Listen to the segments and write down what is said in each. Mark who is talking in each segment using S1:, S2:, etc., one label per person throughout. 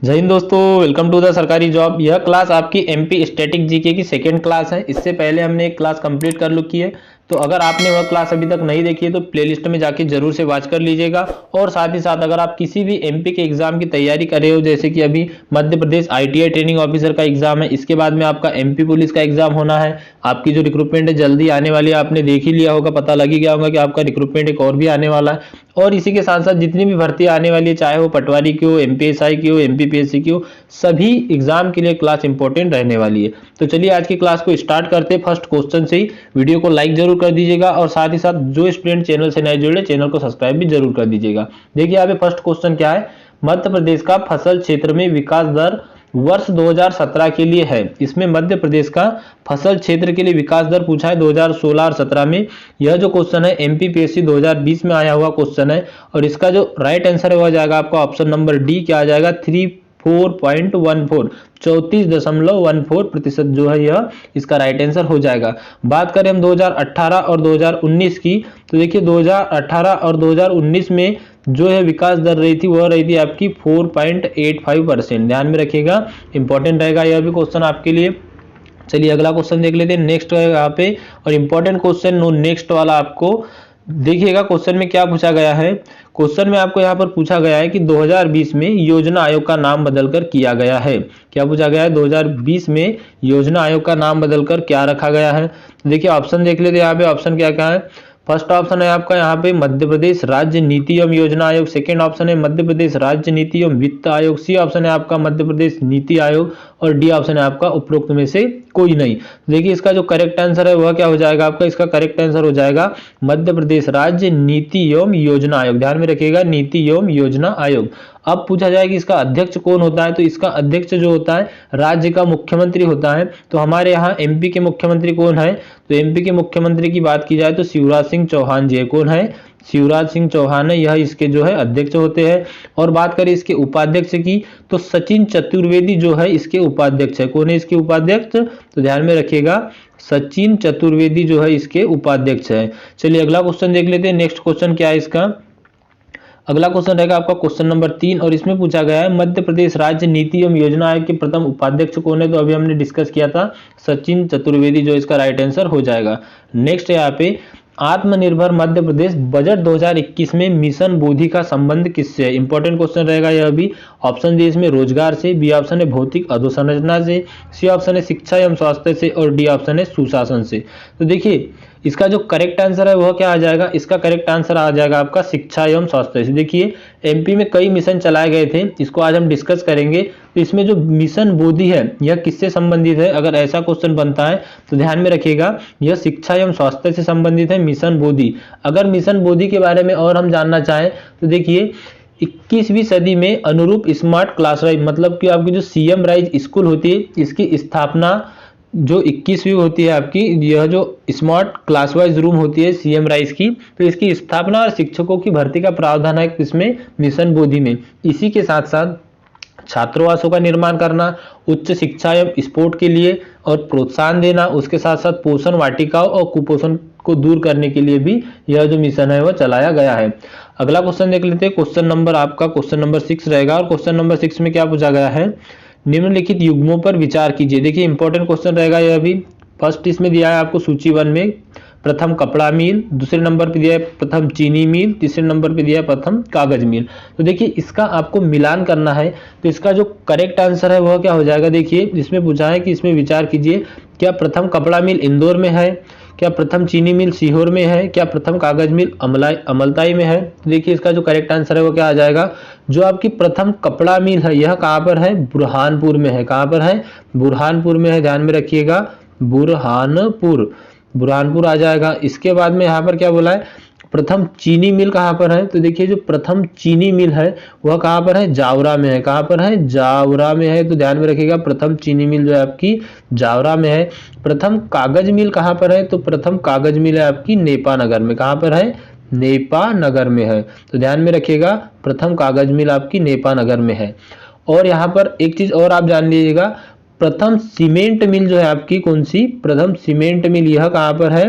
S1: जय हिंद दोस्तों, welcome to the सरकारी जॉब। यह क्लास आपकी एमपी स्टैटिक जीके की सेकेंड क्लास है। इससे पहले हमने एक क्लास कंप्लीट कर रखी है, तो अगर आपने वह क्लास अभी तक नहीं देखी है तो प्लेलिस्ट में जाके जरूर से वॉच कर लीजिएगा। और साथ ही साथ अगर आप किसी भी एमपी के एग्जाम की तैयारी कर रहे हो, जैसे कि अभी Madhya Pradesh ITI training officer का एग्जाम है, इसके बाद में आपका एमपी पुलिस का एग्जाम होना है, आपकी जो रिक्रूटमेंट है जल्दी आने वाली है, आपने देख ही लिया होगा, पता लग ही गया होगा कि आपका रिक्रूटमेंट एक और भी आने वाला है। और इसी के साथ साथ जितनी भी भर्ती आने वाली है, चाहे वो पटवारी की हो, एमपीएसआई की हो, एमपीपीएससी की हो, सभी एग्जाम के लिए क्लास इंपॉर्टेंट रहने वाली है। तो चलिए आज की क्लास को स्टार्ट करते हैं फर्स्ट क्वेश्चन से ही। वीडियो को लाइक जरूर कर दीजिएगा और साथ ही साथ जो स्टूडेंट चैनल से नए जुड़े चैनल को सब्सक्राइब भी जरूर कर दीजिएगा। देखिए यहाँ पे फर्स्ट क्वेश्चन क्या है, मध्य प्रदेश का फसल क्षेत्र में विकास दर वर्ष 2017 के लिए है। इसमें मध्य प्रदेश का फसल क्षेत्र के लिए विकास दर पूछा है 2016 और 17 में। यह जो क्वेश्चन है एमपीपीएससी 2020 में आया हुआ क्वेश्चन है और इसका जो राइट आंसर है वह जाएगा आपका ऑप्शन नंबर डी, क्या आ जाएगा 34.14, 34.14% जो है यह इसका राइट आंसर हो जाएगा। बात करें हम 2018 और 2019 की, तो देखिए 2018 और 2019 में जो है विकास दर रही थी वह रही थी आपकी 4.85%। ध्यान में रखिएगा, इंपॉर्टेंट रहेगा यह भी क्वेश्चन आपके लिए। चलिए अगला क्वेश्चन देख लेते हैं, नेक्स्ट है यहाँ पे और इंपॉर्टेंट क्वेश्चन नो नेक्स्ट वाला आपको देखिएगा क्वेश्चन में क्या पूछा गया है। क्वेश्चन में आपको यहाँ पर पूछा गया है कि 2020 में योजना आयोग का नाम बदलकर किया गया है। क्या पूछा गया है, 2020 में योजना आयोग का नाम बदलकर क्या रखा गया है। देखिए ऑप्शन देख लेते हैं यहाँ पे, ऑप्शन क्या क्या है। फर्स्ट ऑप्शन है आपका यहाँ पे मध्य प्रदेश राज्य नीति एवं योजना आयोग, सेकंड ऑप्शन है मध्य प्रदेश राज्य नीति एवं वित्त आयोग, सी ऑप्शन है आपका मध्य प्रदेश नीति आयोग और डी ऑप्शन है आपका उपरोक्त में से कोई नहीं। देखिए इसका जो करेक्ट आंसर है वह क्या हो जाएगा आपका, इसका करेक्ट आंसर हो जाएगा मध्य प्रदेश राज्य नीति एवं योजना आयोग। ध्यान में रखिएगा, नीति एवं योजना आयोग। अब पूछा जाए कि इसका अध्यक्ष कौन होता है, तो इसका अध्यक्ष जो होता है राज्य का मुख्यमंत्री होता है। तो हमारे यहाँ एमपी के मुख्यमंत्री कौन है, तो एमपी के मुख्यमंत्री की बात की जाए तो शिवराज सिंह चौहान जी कौन है, शिवराज सिंह चौहान है, यह इसके जो है अध्यक्ष होते हैं। और बात करें इसके उपाध्यक्ष की, तो सचिन चतुर्वेदी जो है इसके उपाध्यक्ष है। कौन है इसके उपाध्यक्ष, तो ध्यान में रखिएगा सचिन चतुर्वेदी जो है इसके उपाध्यक्ष है। चलिए अगला क्वेश्चन देख लेते हैं, नेक्स्ट क्वेश्चन क्या है इसका। अगला क्वेश्चन रहेगा आपका क्वेश्चन नंबर 3 और इसमें पूछा गया है मध्य प्रदेश राज्य नीति एवं योजना आयोग के प्रथम उपाध्यक्ष कौन है, तो अभी हमने डिस्कस किया था सचिन चतुर्वेदी, जो इसका राइट आंसर हो जाएगा। नेक्स्ट है यहाँ पे आत्मनिर्भर मध्य प्रदेश बजट 2021 में मिशन बोधि का संबंध किससे है। इंपॉर्टेंट क्वेश्चन रहेगा यह भी। ऑप्शन डी इसमें रोजगार से, बी ऑप्शन है भौतिक अधोसंरचना से, सी ऑप्शन है शिक्षा एवं स्वास्थ्य से और डी ऑप्शन है सुशासन से। तो देखिए इसका जो करेक्ट आंसर है वह क्या आ जाएगा, इसका करेक्ट आंसर आ जाएगा आपका शिक्षा एवं स्वास्थ्य से। देखिए एमपी में कई मिशन चलाए गए थे, इसको आज हम डिस्कस करेंगे। तो इसमें जो मिशन बोधि है यह किससे संबंधित है, अगर ऐसा क्वेश्चन बनता है तो ध्यान में रखिएगा यह शिक्षा एवं स्वास्थ्य से संबंधित है मिशन बोधि। अगर मिशन बोधि के बारे में और हम जानना चाहें तो देखिए 21वीं सदी में अनुरूप स्मार्ट क्लास राइज, मतलब कि आपकी जो सीएम राइज स्कूल होती है इसकी स्थापना जो 21वीं होती है आपकी, यह जो स्मार्ट क्लास वाइज रूम होती है सीएम राइज की, तो इसकी स्थापना और शिक्षकों की भर्ती का प्रावधान है इसमें मिशन बोधि में। इसी के साथ साथ छात्रावासों का निर्माण करना, उच्च शिक्षा एवं स्पोर्ट के लिए और प्रोत्साहन देना, उसके साथ साथ पोषण वाटिकाओं और कुपोषण को दूर करने के लिए भी यह जो मिशन है वह चलाया गया है। अगला क्वेश्चन देख लेते हैं, क्वेश्चन नंबर आपका क्वेश्चन नंबर 6 रहेगा और क्वेश्चन नंबर 6 में क्या पूछा गया है, निम्नलिखित युग्मों पर विचार कीजिए। देखिए इंपॉर्टेंट क्वेश्चन रहेगा यह भी। फर्स्ट इसमें दिया है आपको सूची 1 में प्रथम कपड़ा मिल, दूसरे नंबर पे दिया है प्रथम चीनी मिल, तीसरे नंबर पे दिया है प्रथम कागज मिल। तो देखिए इसका आपको मिलान करना है, तो इसका जो करेक्ट आंसर है वह क्या हो जाएगा। देखिए इसमें पूछा है कि इसमें विचार कीजिए, क्या प्रथम कपड़ा मिल इंदौर में है, क्या प्रथम चीनी मिल सीहोर में है, क्या प्रथम कागज मिल अमलताई में है। तो देखिए इसका जो करेक्ट आंसर है वो क्या आ जाएगा, जो आपकी प्रथम कपड़ा मिल है यह कहाँ पर है, बुरहानपुर में है। कहाँ पर है, बुरहानपुर में है, ध्यान में रखिएगा बुरहानपुर आ जाएगा। इसके बाद में यहाँ पर क्या बोला है, प्रथम चीनी मिल कहाँ पर है, तो देखिए जो प्रथम चीनी मिल है वह कहाँ पर है, जावरा में है। कहाँ पर है, जावरा में है, तो ध्यान में रखिएगा प्रथम चीनी मिल जो है आपकी जावरा में है। प्रथम कागज मिल कहाँ पर है, तो प्रथम कागज मिल है आपकी नेपा नगर में। कहाँ पर है, नेपा नगर में है, तो ध्यान में रखिएगा प्रथम कागज मिल आपकी नेपा नगर में है। और यहाँ पर एक चीज और आप जान लीजिएगा, प्रथम सीमेंट मिल जो है आपकी कौन सी, प्रथम सीमेंट मिल यह कहाँ पर है,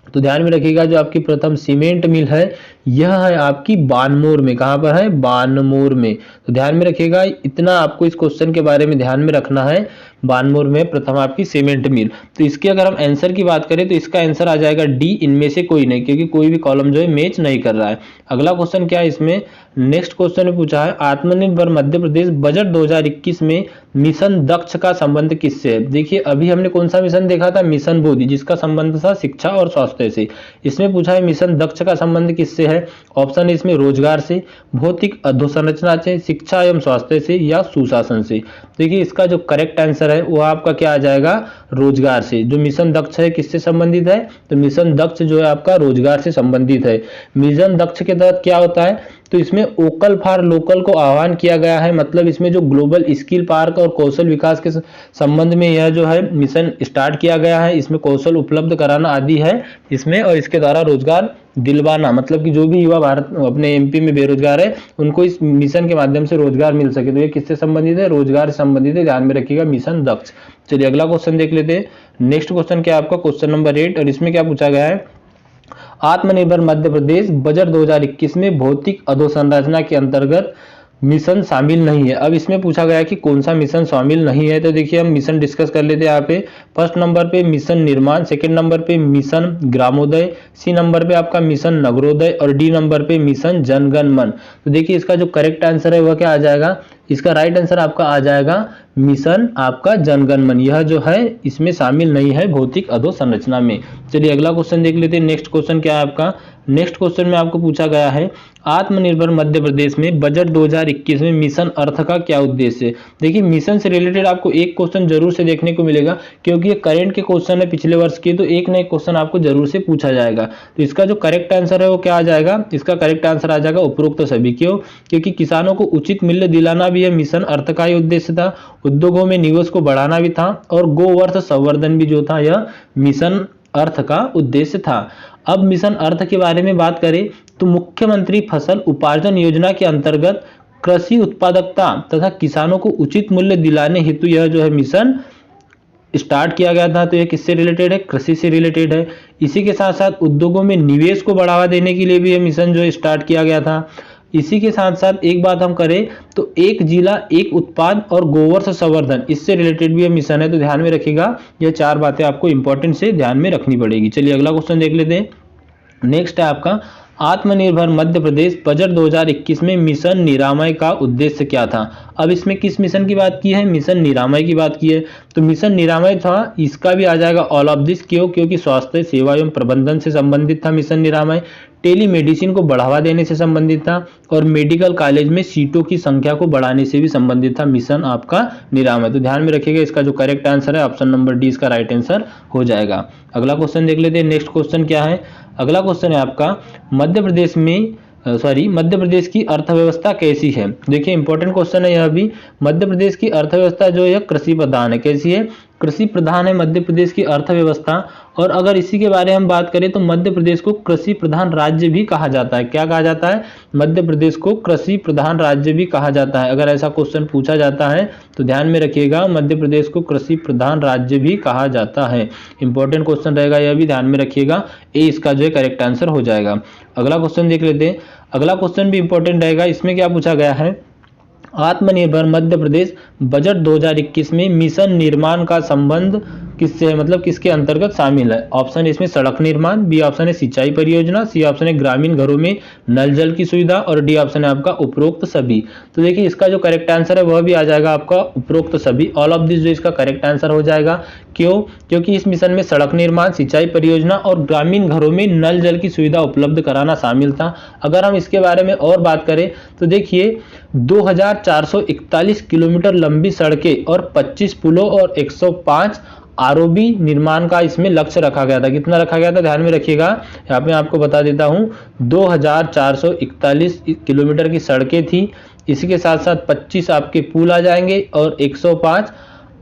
S1: तो ध्यान में रखिएगा जो आपकी प्रथम सीमेंट मिल है यह है आपकी बानमोर में। कहाँ पर है? बानमोर में। तो ध्यान में रखिएगा, इतना आपको इस क्वेश्चन के बारे में ध्यान में रखना है। बानमोर में प्रथम आपकी सीमेंट मिल। तो इसके अगर हम आंसर की बात करें तो इसका आंसर आ जाएगा डी, इनमें से कोई नहीं, क्योंकि कोई भी कॉलम जो है मैच नहीं कर रहा है। अगला क्वेश्चन क्या है इसमें, नेक्स्ट क्वेश्चन में पूछा है आत्मनिर्भर मध्य प्रदेश बजट 2021 में मिशन दक्ष का संबंध किससे है? देखिए अभी हमने कौन सा मिशन देखा था? मिशन बोधि, जिसका संबंध था शिक्षा और स्वास्थ्य से। इसमें पूछा है मिशन दक्ष का संबंध किससे है? ऑप्शन है इसमें रोजगार से, भौतिक अधोसंरचना से, शिक्षा एवं स्वास्थ्य से या सुशासन से। देखिए इसका जो करेक्ट आंसर है वो आपका क्या आ जाएगा? रोजगार से। जो मिशन दक्ष है किससे संबंधित है? तो मिशन दक्ष जो है आपका रोजगार से संबंधित है। मिशन दक्ष के तहत क्या होता है? तो इसमें वोकल फॉर लोकल को आह्वान किया गया है, मतलब इसमें जो ग्लोबल स्किल पार्क और कौशल विकास के संबंध में यह जो है मिशन स्टार्ट किया गया है। इसमें कौशल उपलब्ध कराना आदि है इसमें, और इसके द्वारा रोजगार दिलवाना, मतलब कि जो भी युवा भारत अपने एमपी में बेरोजगार है उनको इस मिशन के माध्यम से रोजगार मिल सके। तो ये किससे संबंधित है? रोजगार से संबंधित है। ध्यान में रखिएगा मिशन दक्ष। चलिए अगला क्वेश्चन देख लेते हैं। नेक्स्ट क्वेश्चन क्या है आपका? क्वेश्चन नंबर 8, और इसमें क्या पूछा गया है? आत्मनिर्भर मध्य प्रदेश बजट 2021 में भौतिक अधोसंरचना के अंतर्गत मिशन शामिल नहीं है। अब इसमें पूछा गया कि कौन सा मिशन शामिल नहीं है, तो देखिए हम मिशन डिस्कस कर लेते हैं यहाँ पे। फर्स्ट नंबर पे मिशन निर्माण, सेकंड नंबर पे मिशन ग्रामोदय, सी नंबर पे आपका मिशन नगरोदय और डी नंबर पे मिशन जनगण मन। तो देखिए इसका जो करेक्ट आंसर है वह क्या आ जाएगा? इसका राइट आंसर आपका आ जाएगा मिशन आपका जनगण मन। यह जो है इसमें शामिल नहीं है भौतिक अधोसंरचना में। चलिए अगला क्वेश्चन देख लेते हैं। नेक्स्ट क्वेश्चन क्या है आपका? नेक्स्ट क्वेश्चन में आपको पूछा गया है आत्मनिर्भर मध्य प्रदेश में बजट 2021 में मिशन अर्थ का क्या उद्देश्य है? देखिए मिशन से रिलेटेड आपको एक क्वेश्चन जरूर से देखने को मिलेगा, क्योंकि ये करंट के क्वेश्चन है पिछले वर्ष के, तो एक ना एक क्वेश्चन आपको जरूर से पूछा जाएगा। तो इसका जो करेक्ट आंसर है वो क्या आ जाएगा? इसका करेक्ट आंसर आ जाएगा उपरोक्त सभी। क्यों? क्योंकि किसानों को उचित मूल्य दिलाना भी यह मिशन अर्थ का ही उद्देश्य था, उद्योगों में निवेश को बढ़ाना भी था, और गोवंश संवर्धन भी जो था यह मिशन अर्थ का उद्देश्य था। अब मिशन अर्थ के बारे में बात करें तो मुख्यमंत्री फसल उपार्जन योजना के अंतर्गत कृषि उत्पादकता तथा किसानों को उचित मूल्य दिलाने हेतु यह जो है मिशन स्टार्ट किया गया था। तो ये किससे रिलेटेड है? कृषि से रिलेटेड है। इसी के साथ साथ उद्योगों में निवेश को बढ़ावा देने के लिए भी यह मिशन जो स्टार्ट किया गया था। इसी के साथ साथ एक बात हम करें तो एक जिला एक उत्पाद और गोवंश संवर्धन, इससे रिलेटेड भी यह मिशन है। तो ध्यान में रखिएगा, ये चार बातें आपको इंपॉर्टेंट से ध्यान में रखनी पड़ेगी। चलिए अगला क्वेश्चन देख लेते हैं। नेक्स्ट है आपका आत्मनिर्भर मध्य प्रदेश बजट 2021 में मिशन निरामय का उद्देश्य क्या था? अब इसमें किस मिशन की बात की है? मिशन निरामय की बात की है। तो मिशन निरामय था, इसका भी आ जाएगा ऑल ऑफ दिस। क्यों? क्योंकि स्वास्थ्य सेवा एवं प्रबंधन से संबंधित था मिशन निरामय, टेलीमेडिसिन को बढ़ावा देने से संबंधित था, और मेडिकल कॉलेज में सीटों की संख्या को बढ़ाने से भी संबंधित था मिशन आपका निरामय। तो ध्यान में रखिएगा, इसका जो करेक्ट आंसर है ऑप्शन नंबर डी इसका राइट आंसर हो जाएगा। अगला क्वेश्चन देख लेते हैं। नेक्स्ट क्वेश्चन क्या है? अगला क्वेश्चन है आपका मध्य प्रदेश की अर्थव्यवस्था कैसी है? देखिए इंपॉर्टेंट क्वेश्चन है यह भी। मध्य प्रदेश की अर्थव्यवस्था जो है कृषि प्रधान है। कैसी है? कृषि प्रधान है मध्य प्रदेश की अर्थव्यवस्था। और अगर इसी के बारे में हम बात करें तो मध्य प्रदेश को कृषि प्रधान राज्य भी कहा जाता है। क्या कहा जाता है? मध्य प्रदेश को कृषि प्रधान राज्य भी कहा जाता है। अगर ऐसा क्वेश्चन पूछा जाता है तो ध्यान में रखिएगा, मध्य प्रदेश को कृषि प्रधान राज्य भी कहा जाता है। इंपॉर्टेंट क्वेश्चन रहेगा यह भी, ध्यान में रखिएगा। ए इसका जो है करेक्ट आंसर हो जाएगा। अगला क्वेश्चन देख लेते हैं। अगला क्वेश्चन भी इंपॉर्टेंट रहेगा। इसमें क्या पूछा गया है? आत्मनिर्भर मध्य प्रदेश बजट 2021 में मिशन निर्माण का संबंध किससे है, मतलब किसके अंतर्गत शामिल है? ऑप्शन इसमें सड़क निर्माण, बी ऑप्शन है सिंचाई परियोजना, सी ऑप्शन है ग्रामीण घरों में नल जल की सुविधा, और डी ऑप्शन है आपका उपरोक्त सभी। तो देखिए इसका जो करेक्ट आंसर है वह भी आ जाएगा आपका उपरोक्त सभी, ऑल ऑफ दिस जो इसका करेक्ट आंसर हो जाएगा। क्यों? क्योंकि इस मिशन में सड़क निर्माण, सिंचाई परियोजना और ग्रामीण घरों में नल जल की सुविधा उपलब्ध कराना शामिल था। अगर हम इसके बारे में और बात करें तो देखिए 2441 किलोमीटर लंबी सड़कें और 25 पुलों और 105 आरओबी निर्माण का इसमें लक्ष्य रखा गया था। कितना रखा गया था? ध्यान में रखिएगा, यहाँ पे आपको बता देता हूँ। 2441 किलोमीटर की सड़कें थी, इसी के साथ साथ 25 आपके पुल आ जाएंगे और 105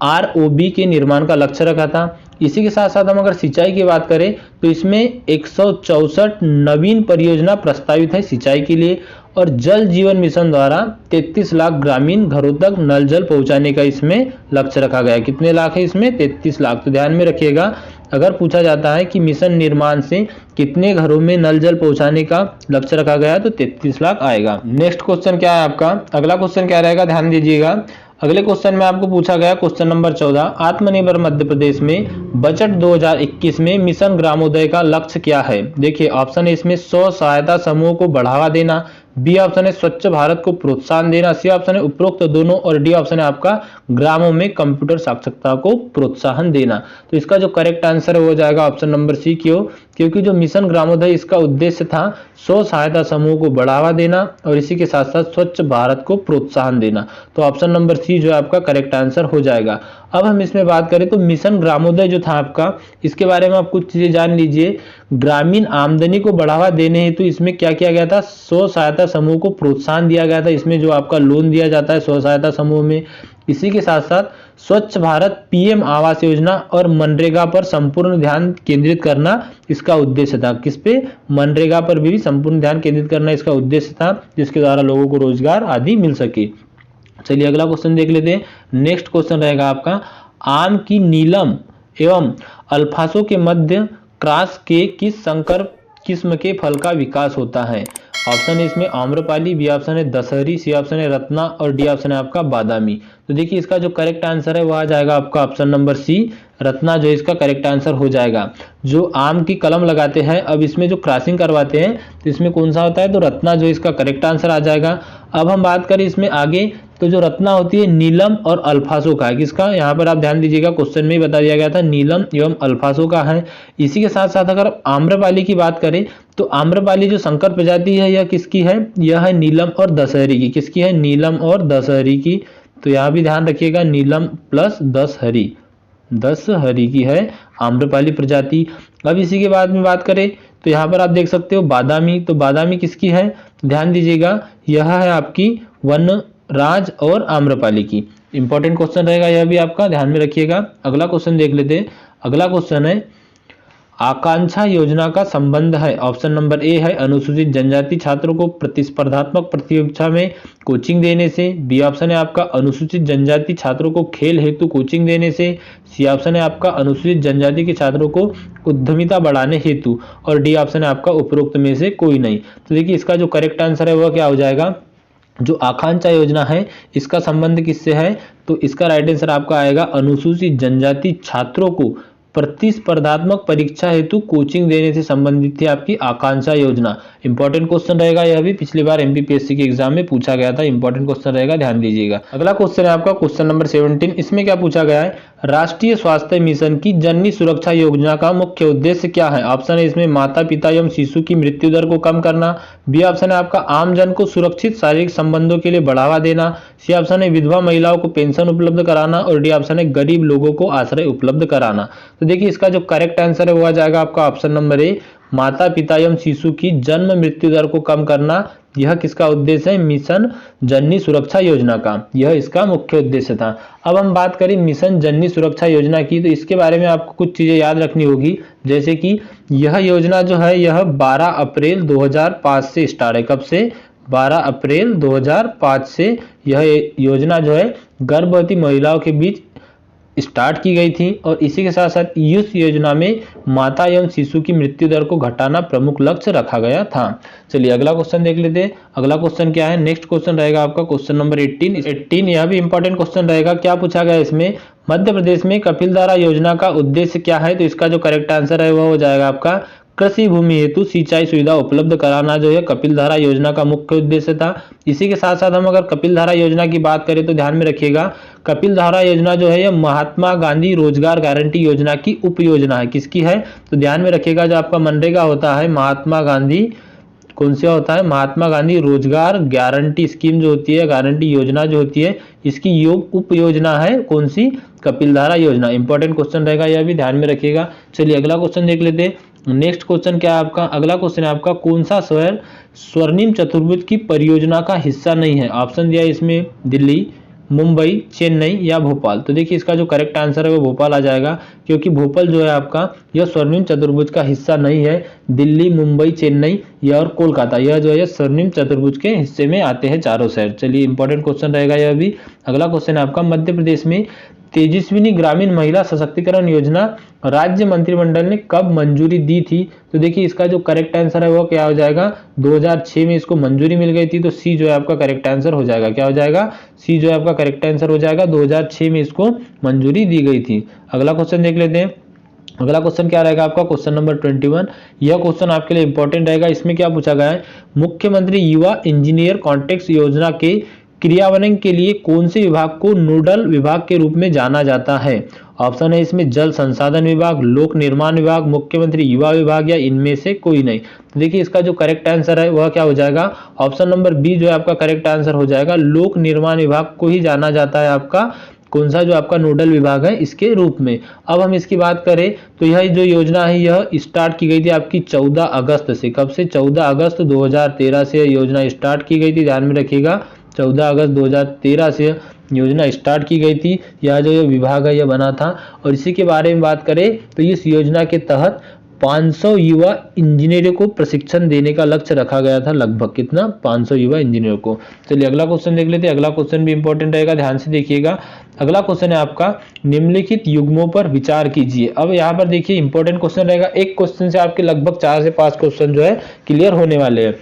S1: आरओबी के निर्माण का लक्ष्य रखा था। इसी के साथ साथ हम अगर सिंचाई की बात करें तो इसमें 164 नवीन परियोजना प्रस्तावित है सिंचाई के लिए, और जल जीवन मिशन द्वारा 33 लाख ग्रामीण घरों तक नल जल पहुंचाने का इसमें लक्ष्य रखा गया है। कितने लाख है इसमें? 33 लाख। तो ध्यान में रखिएगा, अगर पूछा जाता है कि मिशन निर्माण से कितने घरों में नल जल पहुंचाने का लक्ष्य रखा गया है, तो 33 लाख आएगा। नेक्स्ट क्वेश्चन क्या है आपका, अगला क्वेश्चन क्या रहेगा, ध्यान दीजिएगा। अगले क्वेश्चन में आपको पूछा गया क्वेश्चन नंबर 14, आत्मनिर्भर मध्य प्रदेश में बजट 2021 में मिशन ग्रामोदय का लक्ष्य क्या है। देखिए ऑप्शन है इसमें स्व सहायता समूह को बढ़ावा देना, बी ऑप्शन है स्वच्छ भारत को प्रोत्साहन देना, सी ऑप्शन है उपरोक्त दोनों, और डी ऑप्शन है आपका ग्रामों में कंप्यूटर साक्षरता को प्रोत्साहन देना। तो इसका जो करेक्ट आंसर है वो हो जाएगा ऑप्शन नंबर सी। क्यों? क्योंकि जो मिशन ग्रामोदय इसका उद्देश्य था स्व सहायता समूह को बढ़ावा देना और इसी के साथ साथ स्वच्छ भारत को प्रोत्साहन देना। तो ऑप्शन नंबर सी जो है आपका करेक्ट आंसर हो जाएगा। अब हम इसमें बात करें तो मिशन ग्रामोदय जो था आपका, इसके बारे में आप कुछ चीजें जान लीजिए। ग्रामीण आमदनी को बढ़ावा देने हेतु इसमें क्या किया गया था, स्व सहायता समूह को प्रोत्साहन दिया गया था। इसमें जो आपका लोन दिया जाता है स्व सहायता समूह में, इसी के साथ साथ स्वच्छ भारत, पीएम आवास योजना और मनरेगा पर संपूर्ण ध्यान केंद्रित करना इसका उद्देश्य था। किस पे? मनरेगा पर भी संपूर्ण ध्यान केंद्रित करना इसका उद्देश्य था, जिसके द्वारा लोगों को रोजगार आदि मिल सके। चलिए अगला क्वेश्चन देख लेते हैं। नेक्स्ट क्वेश्चन रहेगा आपका, आम की नीलम एवं अल्फासो के मध्य क्रॉस के किस संकर किस्म के फल का विकास होता है। ऑप्शन है इसमें आम्रपाली, बी ऑप्शन है दशहरी, सी ऑप्शन है रत्ना और डी ऑप्शन है आपका बादामी। तो देखिए इसका जो करेक्ट आंसर है वो आ जाएगा आपका ऑप्शन नंबर सी, रत्ना जो इसका करेक्ट आंसर हो जाएगा। जो आम की कलम लगाते हैं, अब इसमें जो क्रॉसिंग करवाते हैं तो इसमें कौन सा होता है, तो रत्ना जो इसका करेक्ट आंसर आ जाएगा। अब हम बात करें इसमें आगे, तो जो रत्ना होती है नीलम और अल्फासो का है, किसका, यहाँ पर आप ध्यान दीजिएगा क्वेश्चन में ही बता दिया गया था नीलम एवं अल्फासो का है। इसी के साथ साथ अगर आम्रपाली की बात करें तो आम्रपाली जो संकर प्रजाति है यह किसकी है, यह है नीलम और दशहरी की। किसकी है, नीलम और दशहरी की। तो यहाँ भी ध्यान रखिएगा नीलम प्लस दशहरी, दशहरी की है आम्रपाली प्रजाति। अब इसी के बाद में बात करें तो यहाँ पर आप देख सकते हो बादामी, तो बादामी किसकी है, ध्यान दीजिएगा यह है आपकी वनराज और आम्रपाली की। इंपॉर्टेंट क्वेश्चन रहेगा यह भी आपका, ध्यान में रखिएगा। अगला क्वेश्चन देख लेते हैं। अगला क्वेश्चन है, आकांक्षा योजना का संबंध है। ऑप्शन नंबर ए है अनुसूचित जनजाति छात्रों को प्रतिस्पर्धात्मक प्रतियोगिता में कोचिंग देने से, बी ऑप्शन है आपका अनुसूचित जनजाति छात्रों को खेल हेतु कोचिंग देने से, सी ऑप्शन है आपका अनुसूचित जनजाति के छात्रों को उद्यमिता बढ़ाने हेतु, और डी ऑप्शन है आपका उपरोक्त में से कोई नहीं। तो देखिए इसका जो करेक्ट आंसर है वह क्या हो जाएगा, जो आकांक्षा योजना है इसका संबंध किससे है, तो इसका राइट आंसर आपका आएगा अनुसूचित जनजाति छात्रों को प्रतिस्पर्धात्मक परीक्षा हेतु कोचिंग देने से संबंधित थी आपकी आकांक्षा योजना। इंपॉर्टेंट क्वेश्चन रहेगा यह भी, पिछली बार एमपीपीएससी के एग्जाम में पूछा गया था। इंपॉर्टेंट क्वेश्चन रहेगा, ध्यान दीजिएगा। अगला क्वेश्चन है आपका क्वेश्चन नंबर 17। इसमें क्या पूछा गया है, राष्ट्रीय स्वास्थ्य मिशन की जननी सुरक्षा योजना का मुख्य उद्देश्य क्या है। ऑप्शन है इसमें माता पिता एवं शिशु की मृत्यु दर को कम करना, बी ऑप्शन है आपका आम जन को सुरक्षित शारीरिक संबंधों के लिए बढ़ावा देना, सी ऑप्शन है विधवा महिलाओं को पेंशन उपलब्ध कराना, और डी ऑप्शन है गरीब लोगों को आश्रय उपलब्ध कराना। तो देखिए इसका जो करेक्ट आंसर है वो आ जाएगा आपका ऑप्शन नंबर ए, माता पिता एवं शिशु की जन्म मृत्यु दर को कम करना। यह किसका उद्देश्य है, मिशन जननी सुरक्षा योजना का, यह इसका मुख्य उद्देश्य था। अब हम बात करें मिशन जननी सुरक्षा योजना की, तो इसके बारे में आपको कुछ चीजें याद रखनी होगी, जैसे कि यह योजना जो है यह 12 अप्रैल 2005 से स्टार्ट है। कब से, 12 अप्रैल 2005 से यह योजना जो है गर्भवती महिलाओं के बीच स्टार्ट की गई थी, और इसी के साथ साथ इस योजना में माता एवं शिशु की मृत्यु दर को घटाना प्रमुख लक्ष्य रखा गया था। चलिए अगला क्वेश्चन देख लेते हैं। अगला क्वेश्चन क्या है, नेक्स्ट क्वेश्चन रहेगा आपका क्वेश्चन नंबर 18। यह भी इंपॉर्टेंट क्वेश्चन रहेगा। क्या पूछा गया इसमें, मध्य प्रदेश में कपिलधारा योजना का उद्देश्य क्या है। तो इसका जो करेक्ट आंसर है वह हो जाएगा आपका कृषि भूमि हेतु सिंचाई सुविधा उपलब्ध कराना, जो है कपिलधारा योजना का मुख्य उद्देश्य था। इसी के साथ साथ हम अगर कपिलधारा योजना की बात करें तो ध्यान में रखिएगा कपिलधारा योजना जो है यह महात्मा गांधी रोजगार गारंटी योजना की उप योजना है। किसकी है, तो ध्यान में रखिएगा जो आपका मनरेगा होता है महात्मा गांधी, कौन सा होता है, महात्मा गांधी रोजगार गारंटी स्कीम जो होती है, गारंटी योजना जो होती है, इसकी उप योजना है कौन सी, कपिलधारा योजना। इंपॉर्टेंट क्वेश्चन रहेगा यह भी, ध्यान में रखिएगा। चलिए अगला क्वेश्चन देख लेते हैं। नेक्स्ट क्वेश्चन क्या है आपका, अगला क्वेश्चन है आपका कौन सा शहर स्वर्णिम चतुर्भुज की परियोजना का हिस्सा नहीं है। ऑप्शन दिया है इसमें दिल्ली, मुंबई, चेन्नई या भोपाल। तो देखिए इसका जो करेक्ट आंसर है वो भोपाल आ जाएगा, क्योंकि भोपाल जो है आपका यह स्वर्णिम चतुर्भुज का हिस्सा नहीं है। दिल्ली, मुंबई, चेन्नई यह और कोलकाता यह जो है स्वर्णिम चतुर्भुज के हिस्से में आते हैं चारों शहर। चलिए इंपॉर्टेंट क्वेश्चन रहेगा यह भी। अगला क्वेश्चन है आपका मध्य प्रदेश में तेजस्विनी ग्रामीण महिला सशक्तिकरण योजना राज्य मंत्रिमंडल ने कब मंजूरी दी थी? तो देखिए इसका जो करेक्ट आंसर है वो क्या हो जाएगा, 2006 में इसको मंजूरी मिल गई थी, तो सी जो है आपका करेक्ट आंसर हो जाएगा। क्या हो जाएगा, सी जो है आपका करेक्ट आंसर हो जाएगा, 2006 में इसको मंजूरी दी गई थी। अगला क्वेश्चन देख लेते हैं। अगला क्वेश्चन क्या रहेगा आपका, क्वेश्चन नंबर 21। यह क्वेश्चन आपके लिए इंपॉर्टेंट रहेगा। इसमें क्या पूछा गया है, मुख्यमंत्री युवा इंजीनियर कॉन्टेक्ट योजना के क्रियान्वयन के लिए कौन से विभाग को नोडल विभाग के रूप में जाना जाता है? ऑप्शन है इसमें जल संसाधन विभाग, लोक निर्माण विभाग, मुख्यमंत्री युवा विभाग या इनमें से कोई नहीं। तो देखिए इसका जो करेक्ट आंसर है वह क्या हो जाएगा, ऑप्शन नंबर बी जो है आपका करेक्ट आंसर हो जाएगा। लोक निर्माण विभाग को ही जाना जाता है आपका कौन सा जो आपका नोडल विभाग है इसके रूप में। अब हम इसकी बात करें तो यह जो योजना है यह स्टार्ट की गई थी आपकी 14 अगस्त से। कब से, 14 अगस्त 2013 से यह योजना स्टार्ट की गई थी, ध्यान में रखिएगा 14 अगस्त 2013 से योजना स्टार्ट की गई थी। यह जो विभाग है यह बना था। और इसी के बारे में बात करें तो इस योजना के तहत 500 युवा इंजीनियरों को प्रशिक्षण देने का लक्ष्य रखा गया था। लगभग कितना, 500 युवा इंजीनियरों को। चलिए अगला क्वेश्चन देख लेते हैं। अगला क्वेश्चन भी इंपॉर्टेंट रहेगा, ध्यान से देखिएगा। अगला क्वेश्चन है आपका, निम्नलिखित युग्मों पर विचार कीजिए। अब यहाँ पर देखिए इंपॉर्टेंट क्वेश्चन रहेगा। एक क्वेश्चन से आपके लगभग 4 से 5 क्वेश्चन जो है क्लियर होने वाले हैं।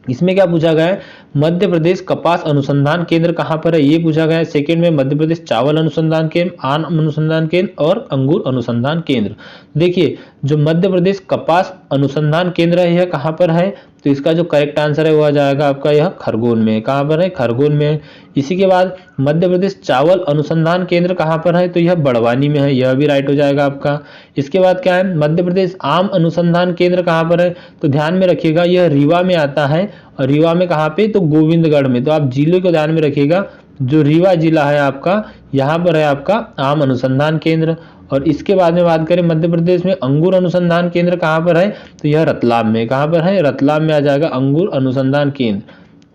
S1: इसमें क्या पूछा गया है, मध्य प्रदेश कपास अनुसंधान केंद्र कहाँ पर है, ये पूछा गया है। सेकंड में मध्य प्रदेश चावल अनुसंधान केंद्र, आम अनुसंधान केंद्र और अंगूर अनुसंधान केंद्र। देखिए जो मध्य प्रदेश कपास अनुसंधान केंद्र है यह कहाँ पर है, तो इसका जो करेक्ट आंसर है वो आ जाएगा आपका यह खरगोन में है। कहाँ पर है, खरगोन में है। इसी के बाद मध्य प्रदेश चावल अनुसंधान केंद्र कहाँ पर है, तो यह बड़वानी में है, यह भी राइट हो जाएगा आपका। इसके बाद क्या है, मध्य प्रदेश आम अनुसंधान केंद्र कहाँ पर है, तो ध्यान में रखिएगा यह रीवा में आता है। और रीवा में कहाँ पे, तो गोविंदगढ़ में। तो आप जिले को ध्यान में रखिएगा, जो रीवा जिला है आपका यहाँ पर है आपका आम अनुसंधान केंद्र। और इसके बाद में बात करें मध्य प्रदेश में अंगूर अनुसंधान केंद्र कहाँ पर है, तो यह रतलाम में। कहाँ पर है, रतलाम में आ जाएगा अंगूर अनुसंधान केंद्र।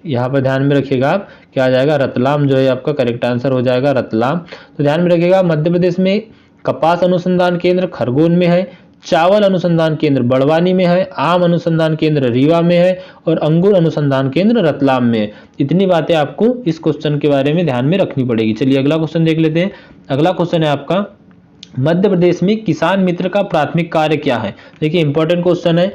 S1: यहाँ पर ध्यान में रखिएगा आप, क्या आ जाएगा, रतलाम जो है आपका करेक्ट आंसर हो जाएगा, रतलाम। तो ध्यान में रखिएगा मध्य प्रदेश में कपास अनुसंधान केंद्र खरगोन में है, चावल अनुसंधान केंद्र बड़वानी में है, आम अनुसंधान केंद्र रीवा में है और अंगूर अनुसंधान केंद्र रतलाम में है। इतनी बातें आपको इस क्वेश्चन के बारे में ध्यान में रखनी पड़ेगी। चलिए अगला क्वेश्चन देख लेते हैं। अगला क्वेश्चन है आपका, मध्य प्रदेश में किसान मित्र का प्राथमिक कार्य क्या है। देखिए इंपॉर्टेंट क्वेश्चन है।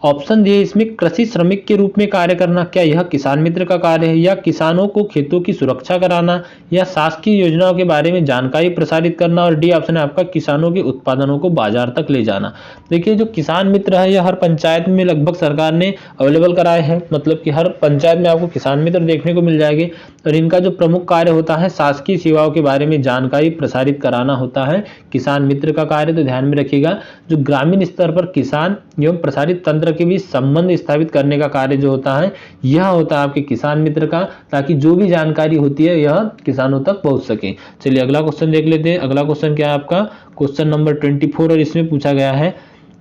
S1: ऑप्शन दिए इसमें, कृषि श्रमिक के रूप में कार्य करना, क्या यह किसान मित्र का कार्य है, या किसानों को खेतों की सुरक्षा कराना, या शासकीय योजनाओं के बारे में जानकारी प्रसारित करना, और डी ऑप्शन है आपका किसानों के उत्पादनों को बाजार तक ले जाना। देखिए जो किसान मित्र है यह हर पंचायत में लगभग सरकार ने अवेलेबल कराए हैं, मतलब कि हर पंचायत में आपको किसान मित्र देखने को मिल जाएंगे। और इनका जो प्रमुख कार्य होता है शासकीय सेवाओं के बारे में जानकारी प्रसारित कराना होता है किसान मित्र का कार्य। तो ध्यान में रखिएगा जो ग्रामीण स्तर पर किसान एवं प्रसारित तंत्र के बीच संबंध स्थापित करने का कार्य जो होता है यह होता है आपके किसान मित्र का, ताकि जो भी जानकारी होती है यह किसानों तक पहुंच सके। चलिए अगला क्वेश्चन देख लेते हैं। अगला क्वेश्चन क्या है आपका, क्वेश्चन नंबर 24। और इसमें पूछा गया है,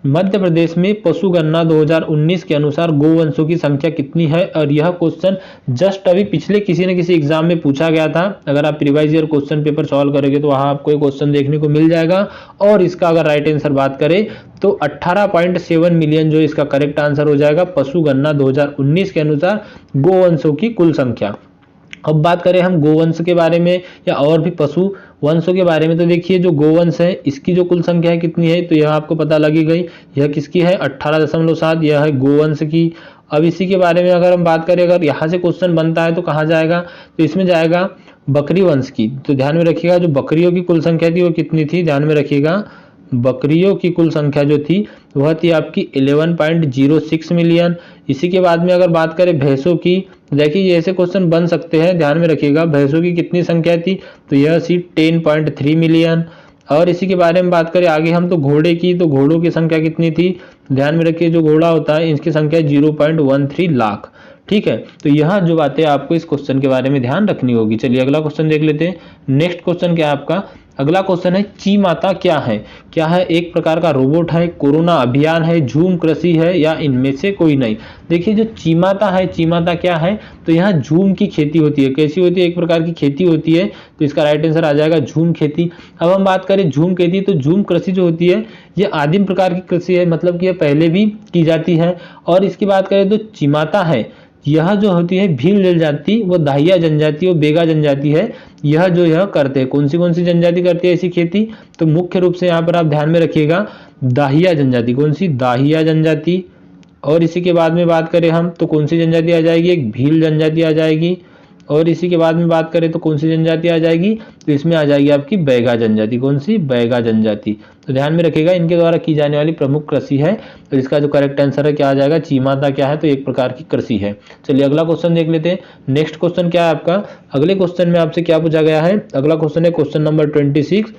S1: मध्य प्रदेश में पशु गणना 2019 के अनुसार गोवंशों की संख्या कितनी है। और यह क्वेश्चन जस्ट अभी पिछले किसी न किसी एग्जाम में पूछा गया था। अगर आप प्रीवाइज ईयर क्वेश्चन पेपर सॉल्व करेंगे तो वहां आपको एक क्वेश्चन देखने को मिल जाएगा। और इसका अगर राइट आंसर बात करें तो 18.7 मिलियन जो इसका करेक्ट आंसर हो जाएगा पशु गणना 2019 के अनुसार गोवंशों की कुल संख्या। अब बात करें हम गोवंश के बारे में या और भी पशु वंशों के बारे में, तो देखिए जो गोवंश है इसकी जो कुल संख्या है कितनी है, तो यह आपको पता लगी गई। यह किसकी है, 18.7, यह है गोवंश की। अब इसी के बारे में अगर हम बात करें, अगर यहाँ से क्वेश्चन बनता है तो कहाँ जाएगा, तो इसमें जाएगा बकरी वंश की। तो ध्यान में रखिएगा जो बकरियों की कुल संख्या थी वो कितनी थी, ध्यान में रखिएगा बकरियों की कुल संख्या जो थी वह थी आपकी 11.06 मिलियन। इसी के बाद में अगर बात करें भैंसों की, देखिए ये ऐसे क्वेश्चन बन सकते हैं, ध्यान में रखिएगा भैंसों की कितनी संख्या थी, तो यह थी 10.3 मिलियन। और इसी के बारे में बात करें आगे हम तो घोड़े की, तो घोड़ों की संख्या कितनी थी, ध्यान में रखिए जो घोड़ा होता है इसकी संख्या 0.13 लाख। ठीक है, तो यह जो बातें आपको इस क्वेश्चन के बारे में ध्यान रखनी होगी। चलिए अगला क्वेश्चन देख लेते हैं। नेक्स्ट क्वेश्चन क्या है आपका, अगला क्वेश्चन है ची माता क्या है। क्या है, एक प्रकार का रोबोट है, कोरोना अभियान है, झूम कृषि है या इनमें से कोई नहीं। देखिए जो चीमाता है, चीमाता क्या है, तो यहाँ झूम की खेती होती है। कैसी होती है, एक प्रकार की खेती होती है, तो इसका राइट आंसर आ जाएगा झूम खेती। अब हम बात करें झूम खेती, तो झूम कृषि जो होती है ये आदिम प्रकार की कृषि है, मतलब कि यह पहले भी की जाती है। और इसकी बात करें तो चीमाता है, यह जो होती है भील जनजाति, वो दाहिया जनजाति और बेगा जनजाति है, यह जो यह करते हैं। कौन सी जनजाति करती है ऐसी खेती? तो मुख्य रूप से यहाँ पर आप ध्यान में रखिएगा दाहिया जनजाति। कौन सी? दाहिया जनजाति। और इसी के बाद में बात करें हम तो कौन सी जनजाति आ जाएगी? एक भील जनजाति आ जाएगी। और इसी के बाद में बात करें तो कौन सी जनजाति आ जाएगी? तो इसमें आ जाएगी आपकी बैगा जनजाति। कौन सी? बैगा जनजाति। तो ध्यान में रखिएगा इनके द्वारा की जाने वाली प्रमुख कृषि है। तो इसका जो करेक्ट आंसर है क्या आ जाएगा? चीमाता क्या है? तो एक प्रकार की कृषि है। चलिए अगला क्वेश्चन देख लेते हैं। नेक्स्ट क्वेश्चन क्या है आपका? अगले क्वेश्चन में आपसे क्या पूछा गया है? अगला क्वेश्चन है क्वेश्चन नंबर 26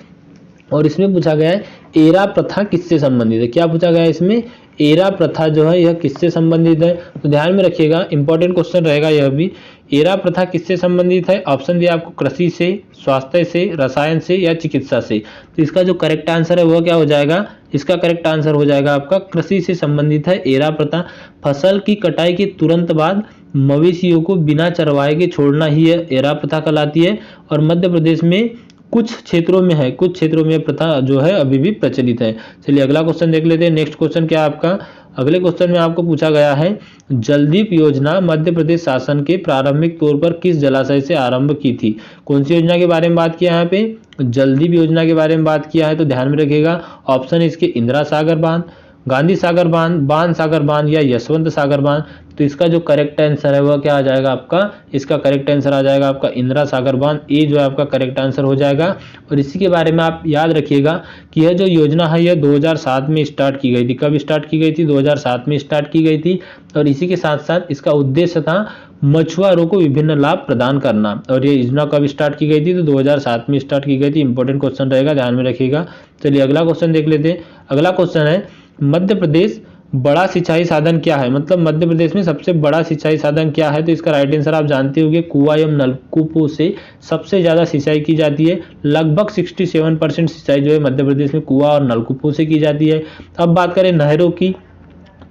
S1: और इसमें पूछा गया है एरा प्रथा किससे संबंधित है? क्या पूछा गया है इसमें? एरा प्रथा जो है यह किससे संबंधित है? तो ध्यान में रखिएगा इंपॉर्टेंट क्वेश्चन रहेगा यह भी। एरा प्रथा किससे संबंधित है? ऑप्शन दिया आपको कृषि से, स्वास्थ्य से, रसायन से या चिकित्सा से। तो इसका जो करेक्ट आंसर है वह क्या हो जाएगा? इसका करेक्ट आंसर हो जाएगा आपका कृषि से संबंधित है एरा प्रथा। फसल की कटाई के तुरंत बाद मवेशियों को बिना चरवाए के छोड़ना ही एरा प्रथा कहलाती है। और मध्य प्रदेश में कुछ क्षेत्रों में है, कुछ क्षेत्रों में प्रथा जो है अभी भी प्रचलित है। चलिए अगला क्वेश्चन देख लेते हैं। नेक्स्ट क्वेश्चन क्या है आपका? अगले क्वेश्चन में आपको पूछा गया है जलदीप योजना मध्य प्रदेश शासन के प्रारंभिक तौर पर किस जलाशय से आरंभ की थी? कौन सी योजना के बारे में बात किया है यहाँ पे? जलदीप योजना के बारे में बात किया है। तो ध्यान में रखिएगा ऑप्शन इसके इंदिरा सागर बांध, गांधी सागर बांध, बाण सागर बांध या यशवंत सागर बांध। तो इसका जो करेक्ट आंसर है वह क्या आ जाएगा आपका? इसका करेक्ट आंसर आ जाएगा आपका इंदिरा सागर बांध। ए जो है आपका करेक्ट आंसर हो जाएगा। और इसी के बारे में आप याद रखिएगा कि यह जो योजना है यह 2007 में स्टार्ट की गई थी। कब स्टार्ट की गई थी? 2007 में स्टार्ट की गई थी। और इसी के साथ साथ इसका उद्देश्य था मछुआरों को विभिन्न लाभ प्रदान करना। और ये योजना कब स्टार्ट की गई थी? तो 2007 में स्टार्ट की गई थी। इंपॉर्टेंट क्वेश्चन रहेगा, ध्यान में रखिएगा। चलिए अगला क्वेश्चन देख लेते हैं। अगला क्वेश्चन है मध्य प्रदेश बड़ा सिंचाई साधन क्या है? मतलब मध्य प्रदेश में सबसे बड़ा सिंचाई साधन क्या है? तो इसका राइट आंसर आप जानते होंगे कुआं एवं नलकूपों से सबसे ज्यादा सिंचाई की जाती है। लगभग 67% सिंचाई जो है मध्य प्रदेश में कुआं और नलकूपों से की जाती है। अब बात करें नहरों की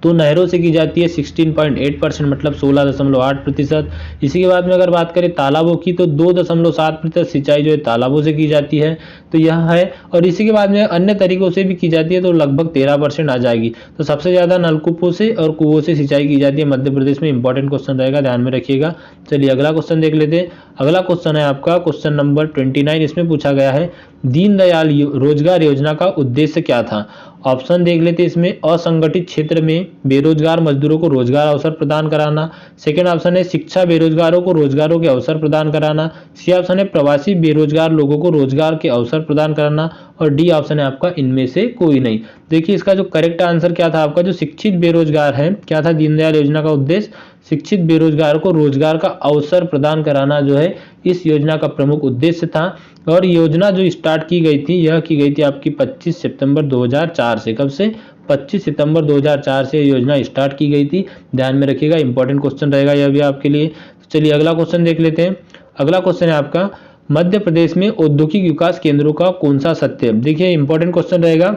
S1: तो नहरों से की जाती है 16.8% मतलब 16.8%। इसी के बाद में अगर बात करें तालाबों की तो 2.7% सिंचाई जो है तालाबों से की जाती है। तो यह है। और इसी के बाद में अन्य तरीकों से भी की जाती है तो लगभग 13% आ जाएगी। तो सबसे ज़्यादा नलकूपों से और कुओं से सिंचाई की जाती है मध्य प्रदेश में। इंपॉर्टेंट क्वेश्चन रहेगा, ध्यान में रखिएगा। चलिए अगला क्वेश्चन देख लेते हैं। अगला क्वेश्चन है आपका क्वेश्चन नंबर 29। इसमें पूछा गया है दीनदयाल रोजगार योजना का उद्देश्य क्या था? ऑप्शन देख लेते हैं इसमें। असंगठित क्षेत्र में बेरोजगार मजदूरों को रोजगार अवसर प्रदान कराना। सेकंड ऑप्शन है शिक्षा बेरोजगारों को रोजगारों के अवसर प्रदान कराना। सी ऑप्शन है प्रवासी बेरोजगार लोगों को रोजगार के अवसर प्रदान कराना। और डी ऑप्शन है आपका इनमें से कोई नहीं। देखिए इसका जो करेक्ट आंसर क्या था आपका? जो शिक्षित बेरोजगार है, क्या था दीनदयाल योजना का उद्देश्य? शिक्षित बेरोजगार को रोजगार का अवसर प्रदान कराना जो है इस योजना का प्रमुख उद्देश्य था। और योजना जो स्टार्ट की गई थी यह की गई थी आपकी 25 सितंबर 2004 से। कब से? 25 सितंबर 2004 से योजना स्टार्ट की गई थी। ध्यान में रखिएगा, इंपॉर्टेंट क्वेश्चन रहेगा यह भी आपके लिए। चलिए अगला क्वेश्चन देख लेते हैं। अगला क्वेश्चन है आपका मध्य प्रदेश में औद्योगिक विकास केंद्रों का कौन सा सत्य है? देखिए इंपॉर्टेंट क्वेश्चन रहेगा।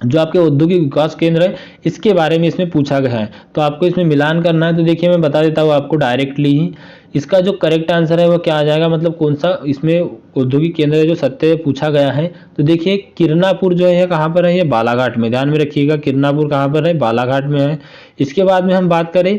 S1: जो आपके औद्योगिक विकास केंद्र है इसके बारे में इसमें पूछा गया है। तो आपको इसमें मिलान करना है। तो देखिए मैं बता देता हूँ आपको डायरेक्टली ही। इसका जो करेक्ट आंसर है वो क्या आ जाएगा? मतलब कौन सा इसमें औद्योगिक केंद्र है जो सत्य पूछा गया है? तो देखिए किरनापुर जो है कहाँ पर है? ये बालाघाट में। ध्यान में रखिएगा किरनापुर कहाँ पर है? बालाघाट में है। इसके बाद में हम बात करें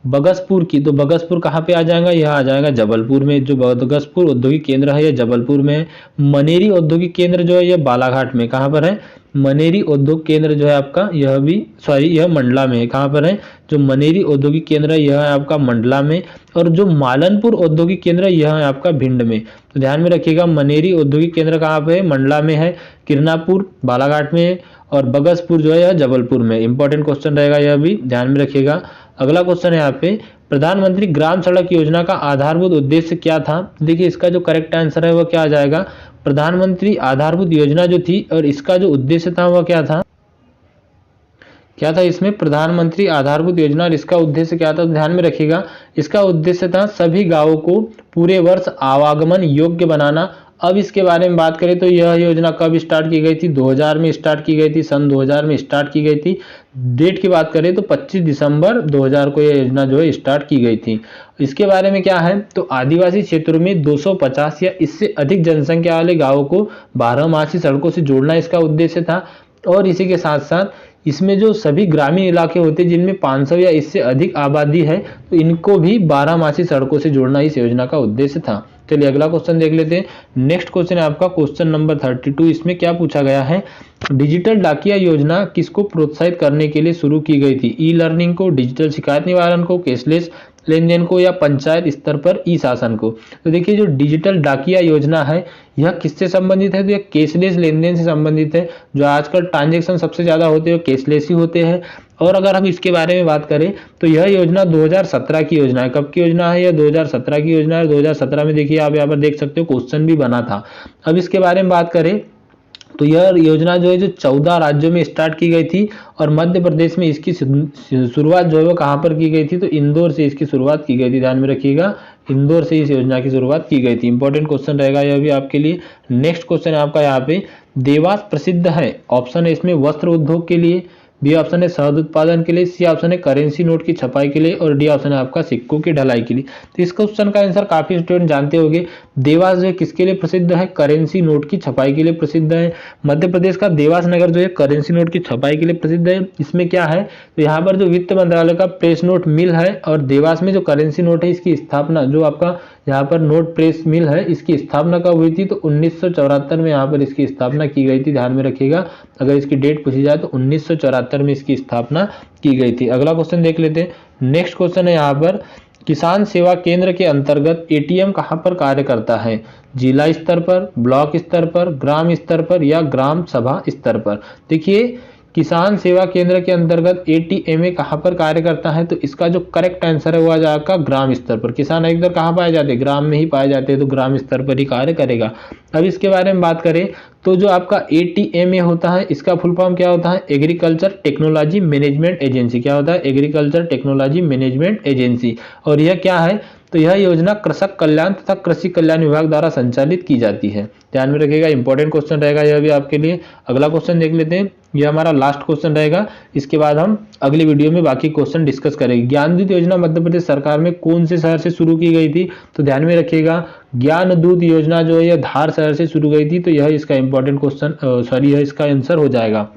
S1: बगसपुर की तो बगसपुर कहाँ पे आ जाएगा? यह आ जाएगा जबलपुर में। जो बगसपुर औद्योगिक केंद्र है यह जबलपुर में है। मनेरी औद्योगिक केंद्र जो है यह बालाघाट में। कहाँ पर है? मनेरी औद्योगिक केंद्र जो है आपका यह भी यह मंडला में है। कहाँ पर है? जो मनेरी औद्योगिक केंद्र है यह है आपका मंडला में। और जो मालनपुर औद्योगिक केंद्र है यह है आपका भिंड में। तो ध्यान में रखिएगा मनेरी औद्योगिक केंद्र कहाँ पे है? मंडला में है। किरनापुर बालाघाट में है। और बगसपुर जो है यह जबलपुर में। इंपॉर्टेंट क्वेश्चन रहेगा यह भी, ध्यान में रखिएगा। अगला क्वेश्चन है यहाँ पे प्रधानमंत्री ग्राम सड़क योजना का आधारभूत उद्देश्य क्या था? देखिए इसका जो करेक्ट आंसर है वह क्या आ जाएगा? प्रधानमंत्री आधारभूत योजना जो थी और इसका जो उद्देश्य था वह क्या था? क्या था इसमें? प्रधानमंत्री आधारभूत योजना और इसका उद्देश्य क्या था? तो ध्यान में रखिएगा इसका उद्देश्य था सभी गांवों को पूरे वर्ष आवागमन योग्य बनाना। अब इसके बारे में बात करें तो यह योजना कब स्टार्ट की गई थी? 2000 में स्टार्ट की गई थी। सन 2000 में स्टार्ट की गई थी। डेट की बात करें तो 25 दिसंबर 2000 को यह योजना जो है स्टार्ट की गई थी। इसके बारे में क्या है? तो आदिवासी क्षेत्रों में 250 या इससे अधिक जनसंख्या वाले गांवों को 12 मासी सड़कों से जोड़ना इसका उद्देश्य था। और इसी के साथ साथ इसमें जो सभी ग्रामीण इलाके होते हैं जिनमें 500 या इससे अधिक आबादी है, तो इनको भी 12 सड़कों से जोड़ना इस योजना का उद्देश्य था। चलिए अगला क्वेश्चन देख लेते हैं। नेक्स्ट क्वेश्चन है आपका क्वेश्चन नंबर 32। इसमें क्या पूछा गया है, डिजिटल डाकिया योजना किसको प्रोत्साहित करने के लिए शुरू की गई थी? ई लर्निंग को, डिजिटल शिकायत निवारण को, कैशलेस लेन देन को, या पंचायत स्तर पर ई शासन को? तो देखिए जो डिजिटल डाकिया योजना है यह किससे संबंधित है? तो यह कैशलेस लेन देन से संबंधित है। जो आजकल ट्रांजेक्शन सबसे ज्यादा होते हैं कैशलेस ही होते हैं। और अगर हम इसके बारे में बात करें तो यह योजना 2017 की योजना है। कब की योजना है? यह 2017 की योजना है। 2017 में देखिए आप यहाँ पर देख सकते हो क्वेश्चन भी बना था। अब इसके बारे में बात करें तो यह योजना जो है जो 14 राज्यों में स्टार्ट की गई थी और मध्य प्रदेश में इसकी शुरुआत जो है वो कहाँ पर की गई थी? तो इंदौर से इसकी शुरुआत की गई थी। ध्यान में रखिएगा, इंदौर से इस योजना की शुरुआत की गई थी। इंपॉर्टेंट क्वेश्चन रहेगा यह भी आपके लिए। नेक्स्ट क्वेश्चन है आपका यहाँ पे, देवास प्रसिद्ध है, ऑप्शन है इसमें वस्त्र उद्योग के लिए, बी ऑप्शन है शहद उत्पादन के लिए, सी ऑप्शन है करेंसी नोट की छपाई के लिए, और डी ऑप्शन है आपका सिक्कों की ढलाई के लिए। तो इस क्वेश्चन का आंसर काफी स्टूडेंट जानते होंगे। देवास जो है किसके लिए प्रसिद्ध है? करेंसी नोट की छपाई के लिए प्रसिद्ध है। मध्य प्रदेश का देवास नगर जो है करेंसी नोट की छपाई के लिए प्रसिद्ध है। इसमें क्या है, तो यहाँ पर जो वित्त मंत्रालय का प्रेस नोट मिल है और देवास में जो करेंसी नोट है इसकी स्थापना, जो आपका यहाँ पर नोट प्रेस मिल है इसकी स्थापना कब हुई थी? तो 1974 में यहाँ पर इसकी स्थापना की गई थी। ध्यान में रखिएगा, अगर इसकी डेट पूछी जाए तो 1974 में इसकी स्थापना की गई थी। अगला क्वेश्चन देख लेते हैं। नेक्स्ट क्वेश्चन है यहाँ पर, किसान सेवा केंद्र के अंतर्गत एटीएम कहाँ पर कार्य करता है? जिला स्तर पर, ब्लॉक स्तर पर, ग्राम स्तर पर, या ग्राम सभा स्तर पर? देखिए किसान सेवा केंद्र के अंतर्गत एटीएमए कहाँ पर कार्य करता है? तो इसका जो करेक्ट आंसर है वो आ जाएगा ग्राम स्तर पर। किसान अधिकतर कहाँ पाए जाते हैं? ग्राम में ही पाए जाते हैं, तो ग्राम स्तर पर ही कार्य करेगा। अब इसके बारे में बात करें तो जो आपका एटीएमए होता है इसका फुल फॉर्म क्या होता है? Agriculture technology management agency. क्या होता है? Agriculture technology management agency. और यह क्या है? तो यह योजना कृषक कल्याण तथा कृषि कल्याण विभाग द्वारा संचालित की जाती है। ध्यान में रखिएगा, इंपॉर्टेंट क्वेश्चन रहेगा यह भी आपके लिए। अगला क्वेश्चन देख लेते हैं, यह हमारा लास्ट क्वेश्चन रहेगा। इसके बाद हम अगली वीडियो में बाकी क्वेश्चन डिस्कस करेंगे। ज्ञानदूत योजना मध्य प्रदेश सरकार में कौन से शहर से शुरू की गई थी? तो ध्यान में रखिएगा, ज्ञानदूत योजना जो है यह धार शहर से शुरू गई थी। तो यह इसका इंपॉर्टेंट क्वेश्चन यह इसका आंसर हो जाएगा।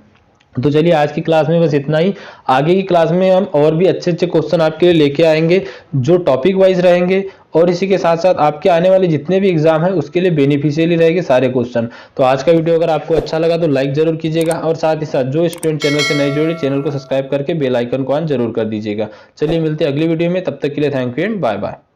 S1: तो चलिए आज की क्लास में बस इतना ही। आगे की क्लास में हम और भी अच्छे अच्छे क्वेश्चन आपके लिए लेके आएंगे जो टॉपिक वाइज रहेंगे, और इसी के साथ साथ आपके आने वाले जितने भी एग्जाम है उसके लिए बेनिफिशियली रहेंगे सारे क्वेश्चन। तो आज का वीडियो अगर आपको अच्छा लगा तो लाइक जरूर कीजिएगा, और साथ ही साथ जो स्टूडेंट चैनल से नए जुड़े चैनल को सब्सक्राइब करके बेल आइकन को ऑन जरूर कर दीजिएगा। चलिए मिलते हैं अगली वीडियो में, तब तक के लिए thank you and bye bye.